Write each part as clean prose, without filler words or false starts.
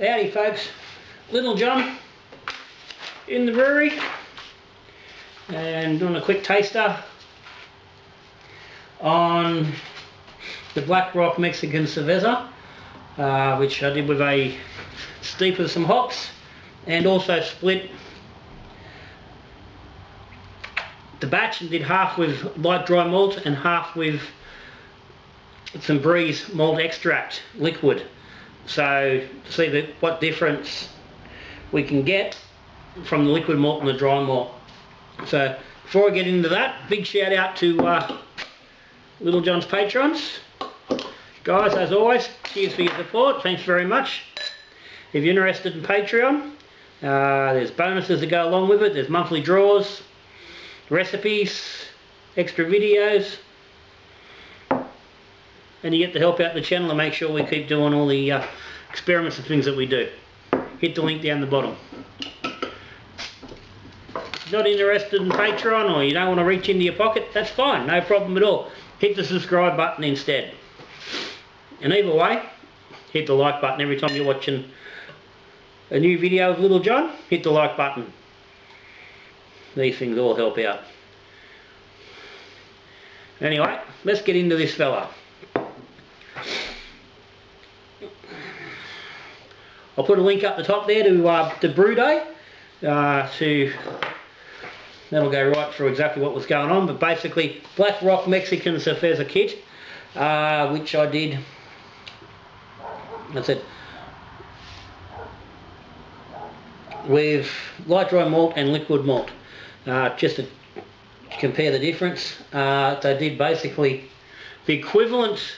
Howdy folks, Little John in the brewery and doing a quick taster on the Black Rock Mexican Cerveza, which I did with a steep of some hops, and also split the batch and did half with light dry malt and half with some Breeze malt extract liquid. So to see what difference we can get from the liquid malt and the dry malt. So before I get into that, big shout out to Little John's patrons. Guys, as always, cheers for your support, thanks very much. If you're interested in Patreon, there's bonuses that go along with it. There's monthly draws, recipes, extra videos, and you get to help out the channel and make sure we keep doing all the experiments and things that we do. Hit the link down the bottom. If you're not interested in Patreon, or you don't want to reach into your pocket, that's fine, no problem at all. Hit the subscribe button instead. And either way, hit the like button every time you're watching a new video of Little John. Hit the like button. These things all help out. Anyway, let's get into this fella. I'll put a link up the top there to the brew day. That'll go right through exactly what was going on. But basically, Black Rock Mexican Cerveza kit, which I did. That's it. With light dry malt and liquid malt, just to compare the difference. They did basically the equivalent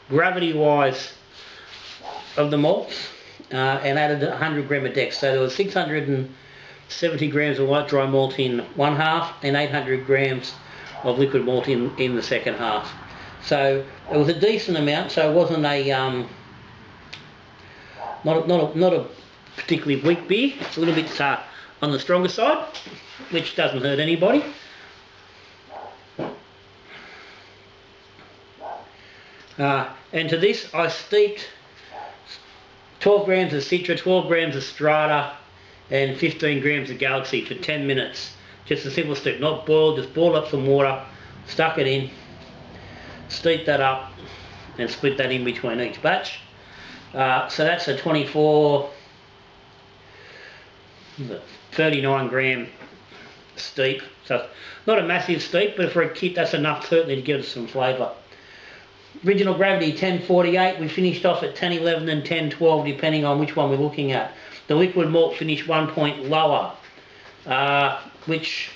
gravity wise of the malts, and added 100 gram of dex. So there was 670 grams of light dry malt in one half and 800 grams of liquid malt in the second half. So it was a decent amount, so it wasn't a not a particularly weak beer. It's a little bit on the stronger side, which doesn't hurt anybody. And to this I steeped 12 grams of Citra, 12 grams of Strata and 15 grams of Galaxy for 10 minutes. Just a simple steep, not boiled, just boiled up some water, stuck it in, steeped that up and split that in between each batch. So that's a 39 gram steep. So not a massive steep, but for a kit that's enough certainly to give us some flavour. Original gravity 1048, we finished off at 1011 and 1012 depending on which one we're looking at. The liquid malt finished 1 point lower, which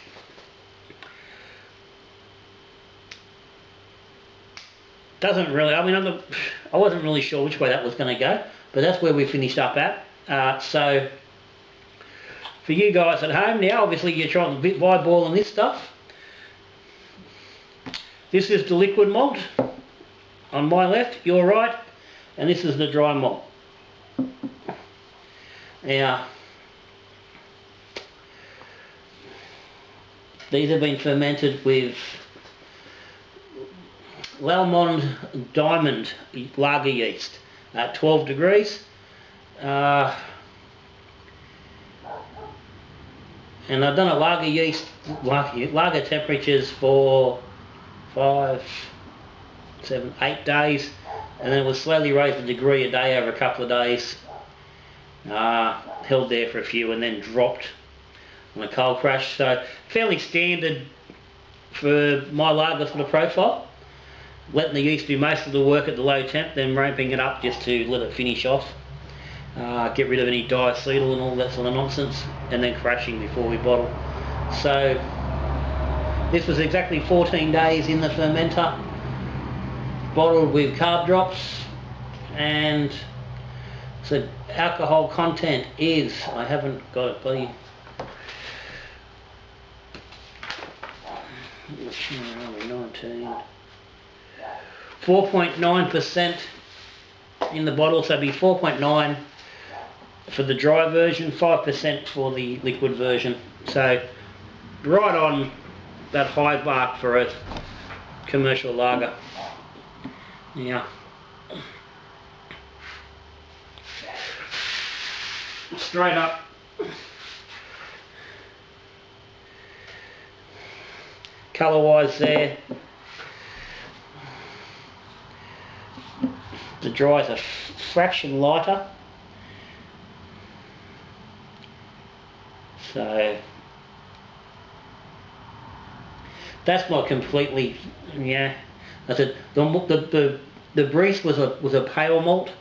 doesn't really, I mean I wasn't really sure which way that was going to go, but that's where we finished up at. So for you guys at home now, obviously you're trying to boil this stuff. This is the liquid malt on my left, your right, and this is the dry malt. Now, these have been fermented with Lalmond Diamond lager yeast at 12 degrees. And I've done a lager yeast, lager temperatures for 5, 7, 8 days, and then it was slowly raised a degree a day over a couple of days, held there for a few and then dropped on a cold crash. So fairly standard for my lager sort of profile, letting the yeast do most of the work at the low temp, then ramping it up just to let it finish off, get rid of any diacetyl and all that sort of nonsense, and then crashing before we bottle. So this was exactly 14 days in the fermenter, bottled with carb drops, and so alcohol content is, I haven't got it bloody, 4.9% in the bottle, so it'd be 4.9 for the dry version, 5% for the liquid version. So right on that high mark for a commercial lager. Now straight up. Colour wise there, the dry's a fraction lighter, so that's not completely, yeah. I said the Breeze was a pale malt,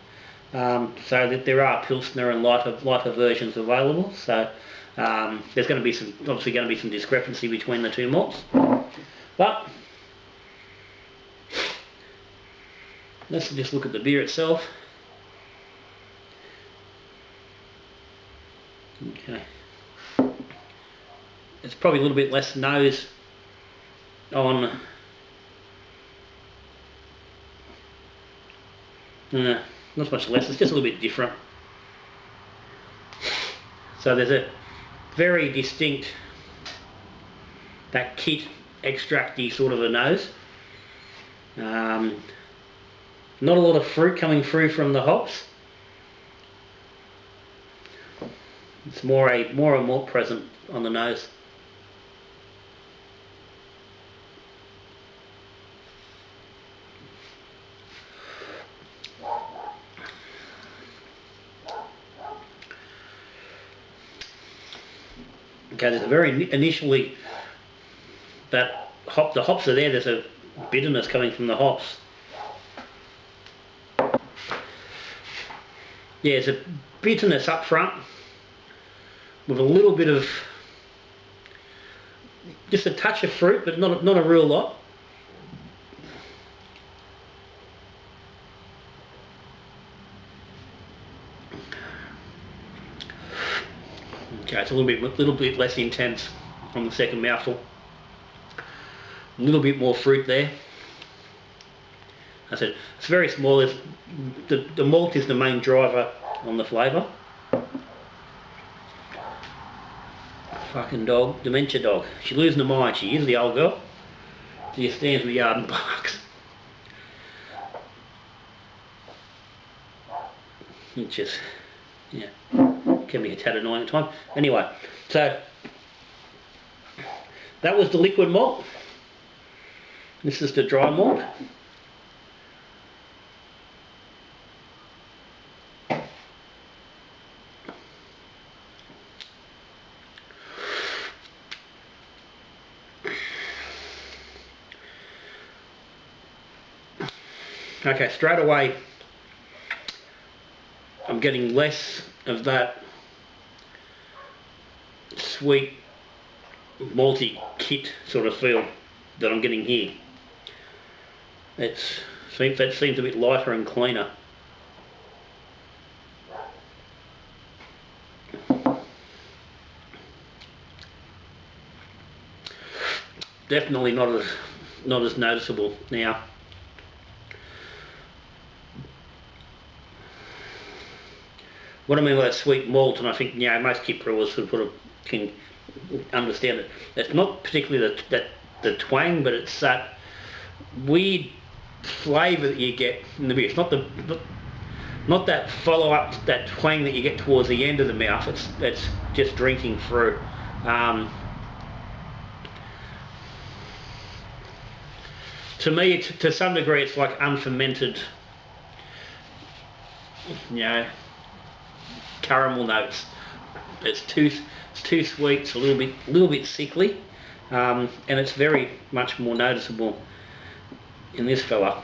so that there are Pilsner and lighter versions available. So there's going to be obviously going to be some discrepancy between the two malts, but let's just look at the beer itself. Okay, it's probably a little bit less nose on. Not much less, it's just a little bit different. So there's a very distinct, that kit extracty sort of a nose. Not a lot of fruit coming through from the hops. It's more a malt present on the nose. Okay, there's a very initially the hops are there. There's a bitterness coming from the hops. Yeah, there's a bitterness up front with a little bit of just a touch of fruit, but not a real lot. Okay, it's a little bit less intense on the second mouthful. A little bit more fruit there. I said it's very small. The malt is the main driver on the flavour. Fucking dog, dementia dog. She's losing her mind. She is the old girl. She just stands in the yard and barks. It just, yeah, can be a tad annoying at times. Anyway, so that was the liquid malt. This is the dry malt. Okay, straight away I'm getting less of that sweet malty kit sort of feel that I'm getting here. That seems a bit lighter and cleaner. Definitely not as noticeable now. What I mean by that sweet malt, and I think most kit brewers sort of can understand it. It's not particularly the twang, but it's that weird flavour that you get in the beer. It's not that follow up, that twang that you get towards the end of the mouth. It's just drinking through. To me, to some degree, it's like unfermented, caramel notes. It's too sweet. It's a little bit sickly, and it's very much more noticeable in this fella.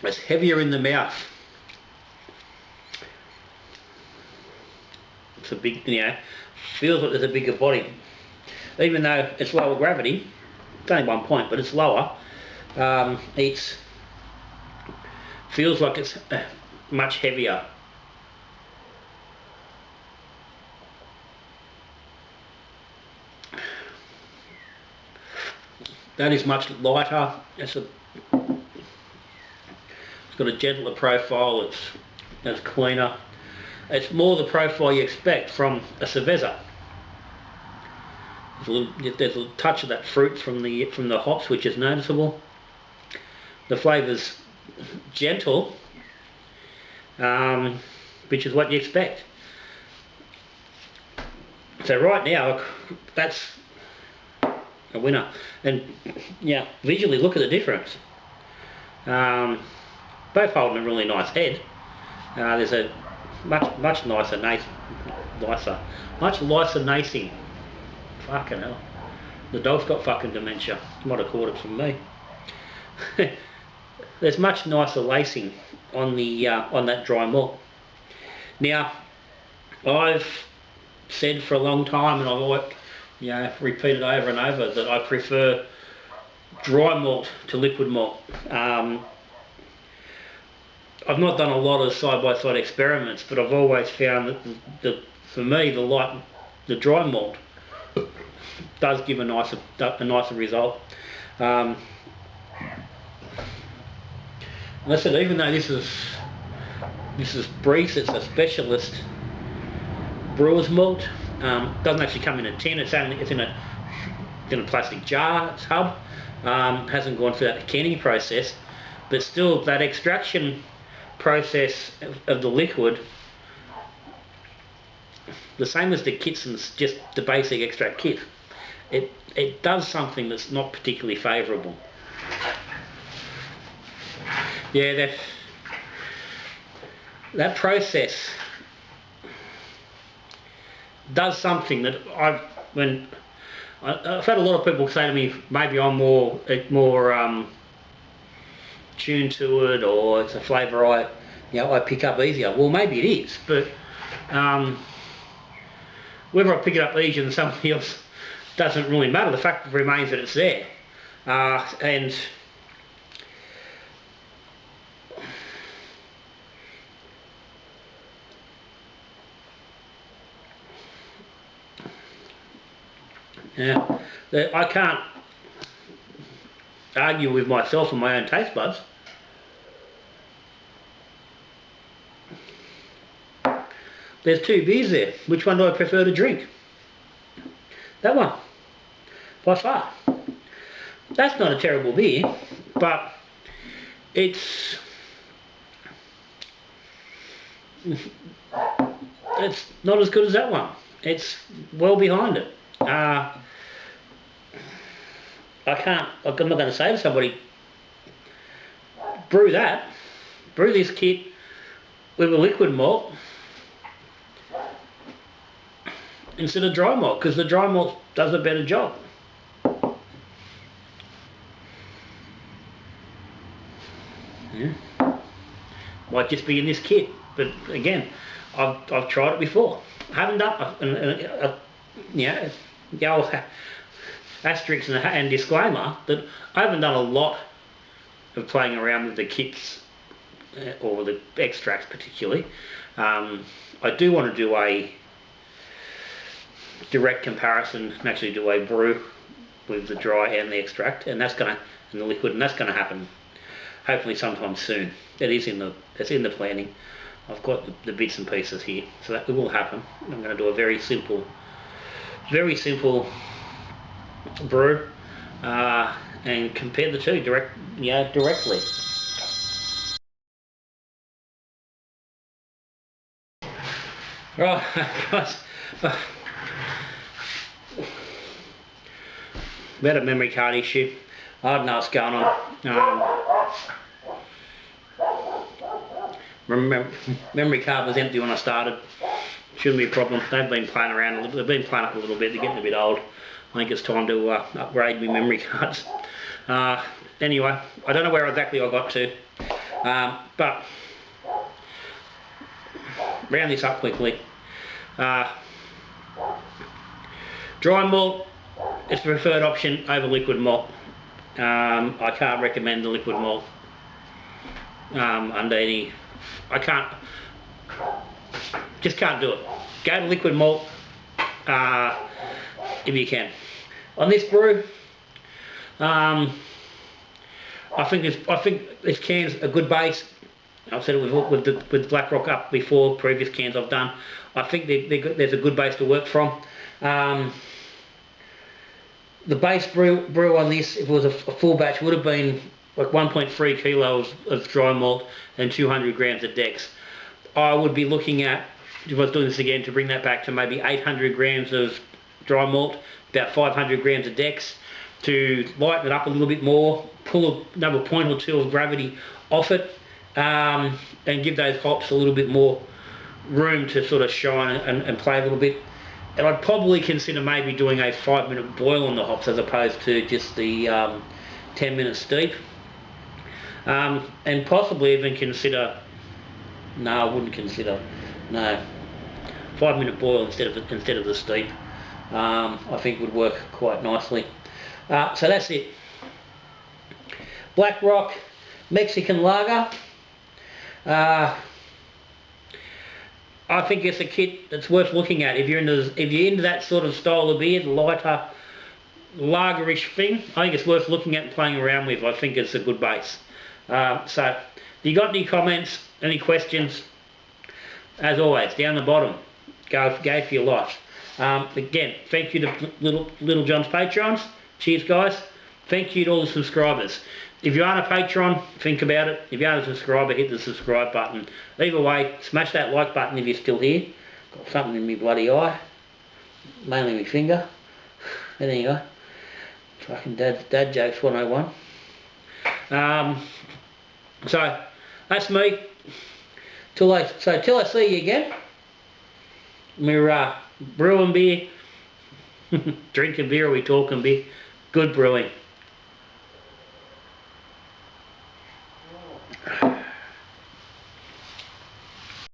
It's heavier in the mouth. It's a big, feels like there's a bigger body. Even though it's lower gravity, it's only 1 point, but it's lower. It feels like it's much heavier. That is much lighter. It's got a gentler profile. It's cleaner. It's more the profile you expect from a cerveza. there's a touch of that fruit from the hops, which is noticeable. The flavour's gentle, which is what you expect. So right now, that's a winner. And yeah, visually look at the difference. Both holding a really nice head. There's a much nicer nacing. Fucking hell. The dog's got fucking dementia. Might have caught it from me. There's much nicer lacing on the on that dry malt. Now, I've said for a long time, and I've always, repeated over and over, that I prefer dry malt to liquid malt. I've not done a lot of side-by-side experiments, but I've always found that for me, the dry malt does give a nicer result. Listen, even though this is Breeze, it's a specialist brewer's malt. Doesn't actually come in a tin. It's in a plastic jar tub. Hasn't gone through that canning process, but still that extraction process of the liquid, the same as the kits and just the basic extract kit, it does something that's not particularly favourable. Yeah, that process does something that I've had a lot of people say to me, maybe I'm more tuned to it, or it's a flavour I pick up easier. Well, maybe it is, but whether I pick it up easier than somebody else doesn't really matter. The fact remains that it's there, and yeah, I can't argue with myself and my own taste buds. There's two beers there. Which one do I prefer to drink? That one, by far. That's not a terrible beer, but it's not as good as that one. It's well behind it. I'm not going to say to somebody, brew this kit with a liquid malt instead of dry malt, because the dry malt does a better job. Yeah. Might just be in this kit, but again, I've tried it before. I haven't done the old asterisk and disclaimer that I haven't done a lot of playing around with the kits or the extracts particularly. I do want to do a direct comparison and actually do a brew with the dry and the extract, and the liquid, and that's going to happen hopefully sometime soon. It's in the planning. I've got the bits and pieces here, so that will happen. I'm going to do a very simple brew and compare the two directly. Right, guys. We had a memory card issue. I don't know what's going on. Memory card was empty when I started. Shouldn't be a problem. They've been playing around. They've been playing up a little bit. They're getting a bit old. I think it's time to upgrade my memory cards. Anyway, I don't know where exactly I got to, but round this up quickly. Dry malt is the preferred option over liquid malt. I can't recommend the liquid malt under any. Just can't do it. Go to liquid malt if you can. On this brew, I think this can's a good base. I've said it with Black Rock up before, previous cans I've done. I think there's a good base to work from. The base brew on this, if it was a full batch, would have been like 1.3 kilos of dry malt and 200 grams of Dex. I would be looking at, if I was doing this again, to bring that back to maybe 800 grams of dry malt, about 500 grams of Dex, to lighten it up a little bit more, pull another point or two of gravity off it, and give those hops a little bit more room to sort of shine and play a little bit. And I'd probably consider maybe doing a 5-minute boil on the hops as opposed to just the 10-minute steep. And possibly even consider, no, I wouldn't consider, no, 5-minute boil instead of the steep. I think would work quite nicely. So that's it. Black Rock Mexican Lager. I think it's a kit that's worth looking at if you're into that sort of style of beer, the lighter, lagerish thing. I think it's worth looking at and playing around with. I think it's a good base. So, if you got any comments, any questions, as always, down the bottom, go for your life. Again, thank you to Little John's Patrons. Cheers, guys. Thank you to all the subscribers. If you aren't a patron, think about it. If you aren't a subscriber, hit the subscribe button. Either way, smash that like button if you're still here. Got something in my bloody eye. Mainly my finger. But anyway, fucking dad jokes 101. So, that's me. Till I see you again. We're brewing beer. Drinking beer, we talking beer. Good brewing.